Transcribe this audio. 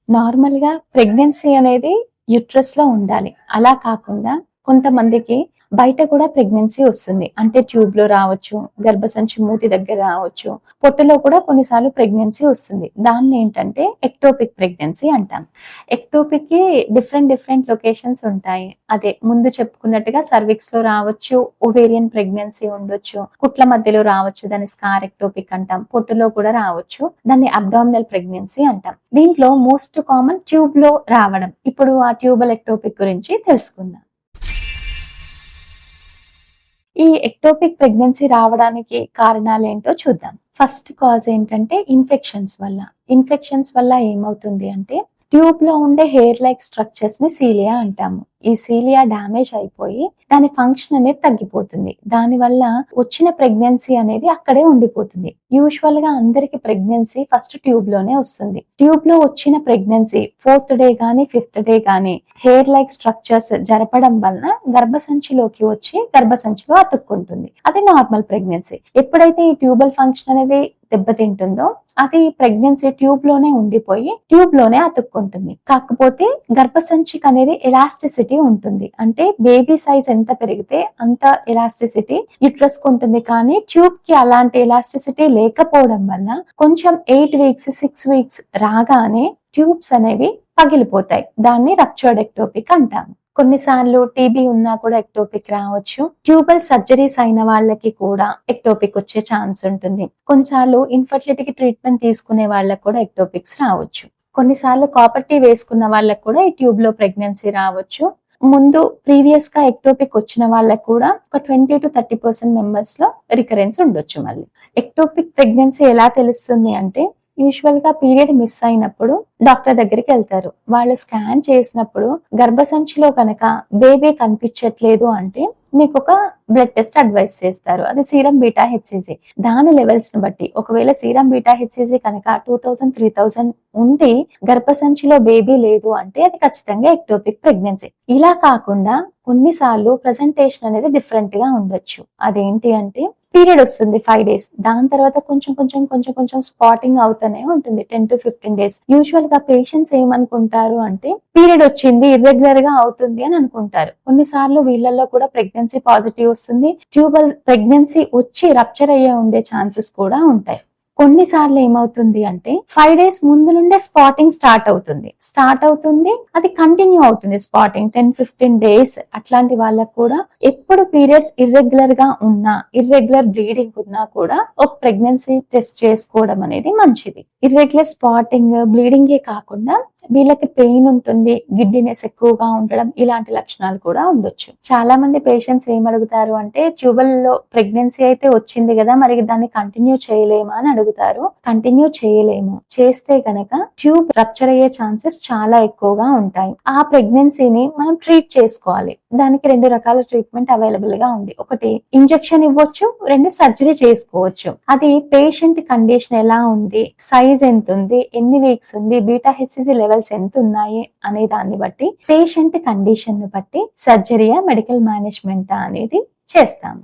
Normal గా pregnancy అనేది uterus లో ఉండాలి. అలా కాకుండా కొంతమందికి బయట కూడా ప్రెగ్నెన్సీ వస్తుంది. అంటే ట్యూబ్ లో రావచ్చు, గర్భసంచి మూతి దగ్గర రావచ్చు, పొట్టలో కూడా కొన్నిసార్లు ప్రెగ్నెన్సీ వస్తుంది. దాన్ని ఏంటంటే ఎక్టోపిక్ ప్రెగ్నెన్సీ అంటాం. ఎక్టోపిక్ కి డిఫరెంట్ లొకేషన్స్ ఉంటాయి. అదే ముందు చెప్పుకున్నట్టుగా సర్విక్స్ లో రావచ్చు, ఓవేరియన్ ప్రెగ్నెన్సీ ఉండొచ్చు, కుట్ల మధ్యలో రావచ్చు, దాన్ని స్కార్ ఎక్టోపిక్ అంటాం. పొట్టలో కూడా రావచ్చు, దాన్ని అబ్డామినల్ ప్రెగ్నెన్సీ అంటాం. దీంట్లో మోస్ట్ కామన్ ట్యూబ్ లో రావడం. ఇప్పుడు ఆ ట్యూబల్ ఎక్టోపిక్ గురించి తెలుసుకుందాం. ఈ ఎక్టోపిక్ ప్రెగ్నెన్సీ రావడానికి కారణాలు ఏంటో చూద్దాం. ఫస్ట్ కాజ్ ఏంటంటే ఇన్ఫెక్షన్స్ వల్ల ఏమవుతుంది అంటే ట్యూబ్ లో ఉండే హెయిర్ లైక్ స్ట్రక్చర్స్ ని సీలియా అంటాము. ఈ సీలియా డ్యామేజ్ అయిపోయి దాని ఫంక్షన్ అనేది తగ్గిపోతుంది. దాని వల్ల వచ్చిన ప్రెగ్నెన్సీ అనేది అక్కడే ఉండిపోతుంది. యూజువల్ గా అందరికి ప్రెగ్నెన్సీ ఫస్ట్ ట్యూబ్ లోనే వస్తుంది. ట్యూబ్ లో వచ్చిన ప్రెగ్నెన్సీ 4th డే గానీ 5th డే గానీ హెయిర్ లైక్ స్ట్రక్చర్స్ జరపడం వలన గర్భసంచిలోకి వచ్చి గర్భసంచిలో అతుక్కుంటుంది. అది నార్మల్ ప్రెగ్నెన్సీ. ఎప్పుడైతే ఈ ట్యూబల్ ఫంక్షన్ అనేది దెబ్బతింటుందో అది ప్రెగ్నెన్సీ ట్యూబ్ లోనే ఉండిపోయి ట్యూబ్ లోనే అతుక్కుంటుంది. కాకపోతే గర్భసంచికి అనేది ఎలాస్టిసిటీ ఉంటుంది. అంటే బేబీ సైజ్ ఎంత పెరిగితే అంత ఎలాస్టిసిటీ యుట్రస్ కు ఉంటుంది. కానీ ట్యూబ్ కి అలాంటి ఎలాస్టిసిటీ లేకపోవడం వల్ల కొంచెం 8 వీక్స్ 6 వీక్స్ రాగానే ట్యూబ్స్ అనేవి పగిలిపోతాయి. దాన్ని రప్చర్డ్ ఎక్టోపిక్ అంటాము. కొన్నిసార్లు టీబీ ఉన్నా కూడా ఎక్టోపిక్ రావచ్చు. ట్యూబల్ సర్జరీస్ అయిన వాళ్ళకి కూడా ఎక్టోపిక్ వచ్చే ఛాన్స్ ఉంటుంది. కొన్నిసార్లు ఇన్ఫర్టిలిటీకి ట్రీట్మెంట్ తీసుకునే వాళ్ళకి కూడా ఎక్టోపిక్స్ రావచ్చు. కొన్నిసార్లు కాపర్ టీ వేసుకున్న వాళ్ళకి కూడా ఈ ట్యూబ్ లో ప్రెగ్నెన్సీ రావచ్చు. ముందు ప్రీవియస్ గా ఎక్టోపిక్ వచ్చిన వాళ్ళకి కూడా ఒక 20 to 30% మెంబర్స్ లో రికరెన్స్ ఉండొచ్చు. మళ్ళీ ఎక్టోపిక్ ప్రెగ్నెన్సీ ఎలా తెలుస్తుంది అంటే యూజువల్ గా పీరియడ్ మిస్ అయినప్పుడు డాక్టర్ దగ్గరికి వెళ్తారు. వాళ్ళు స్కాన్ చేసినప్పుడు గర్భసంచిలో కనుక బేబీ కనిపించట్లేదు అంటే మీకు ఒక బ్లడ్ టెస్ట్ అడ్వైస్ చేస్తారు. అది సీరం బీటా హెచ్సిజి. దాని లెవెల్స్ ని బట్టి ఒకవేళ సీరం బీటా హెచ్సిజి కనుక 2000 3000 ఉండి గర్భసంచిలో బేబీ లేదు అంటే అది ఖచ్చితంగా ఎక్టోపిక్ ప్రెగ్నెన్సీ. ఇలా కాకుండా కొన్నిసార్లు ప్రెజెంటేషన్ అనేది డిఫరెంట్ గా ఉండొచ్చు. అదేంటి అంటే పీరియడ్ వస్తుంది 5 days. దాని తర్వాత కొంచెం స్పాటింగ్ అవుతూనే ఉంటుంది 10 to 15 days. యూజువల్ గా పేషెంట్స్ ఏమనుకుంటారు అంటే పీరియడ్ వచ్చింది ఇర్రెగ్యులర్ గా అవుతుంది అని అనుకుంటారు. కొన్నిసార్లు వీళ్ళల్లో కూడా ప్రెగ్నెన్సీ పాజిటివ్ వస్తుంది. ట్యూబల్ ప్రెగ్నెన్సీ వచ్చి రప్చర్ అయ్యే ఉండే ఛాన్సెస్ కూడా ఉంటాయి. కొన్నిసార్లు ఏమవుతుంది అంటే 5 days ముందు నుండే స్పాటింగ్ స్టార్ట్ అవుతుంది. అది కంటిన్యూ అవుతుంది స్పాటింగ్ 10-15 days. అట్లాంటి వాళ్ళకు కూడా ఎప్పుడు పీరియడ్స్ ఇర్రెగ్యులర్ గా ఉన్నా, ఇర్రెగ్యులర్ బ్లీడింగ్ ఉన్నా కూడా ఒక ప్రెగ్నెన్సీ టెస్ట్ చేసుకోవడం అనేది మంచిది. ఇర్రెగ్యులర్ స్పాటింగ్ బ్లీడింగే కాకుండా వీళ్ళకి పెయిన్ ఉంటుంది, గిడ్డినెస్ ఎక్కువగా ఉండడం, ఇలాంటి లక్షణాలు కూడా ఉండొచ్చు. చాలా మంది పేషెంట్స్ ఏమడుగుతారు అంటే ట్యూబల్ లో ప్రెగ్నెన్సీ అయితే వచ్చింది కదా, మరి దాన్ని కంటిన్యూ చేయలేమా అని అడుగుతారు. కంటిన్యూ చేయలేము. చేస్తే గనక ట్యూబ్ రప్చర్ అయ్యే ఛాన్సెస్ చాలా ఎక్కువగా ఉంటాయి. ఆ ప్రెగ్నెన్సీని మనం ట్రీట్ చేసుకోవాలి. దానికి 2 రకాల ట్రీట్మెంట్ అవైలబుల్ గా ఉంది. ఒకటి ఇంజెక్షన్ ఇవ్వచ్చు, 2 సర్జరీ చేసుకోవచ్చు. అది పేషెంట్ కండిషన్ ఎలా ఉంది, సైజ్ ఎంత ఉంది, ఎన్ని వీక్స్ ఉంది, బీటా హెచ్సిజి లెవెల్స్ ఎంత ఉన్నాయి అనే దాన్ని బట్టి పేషెంట్ కండిషన్ ని బట్టి సర్జరీయా మెడికల్ మేనేజ్మెంట్ అనేది చేస్తాము.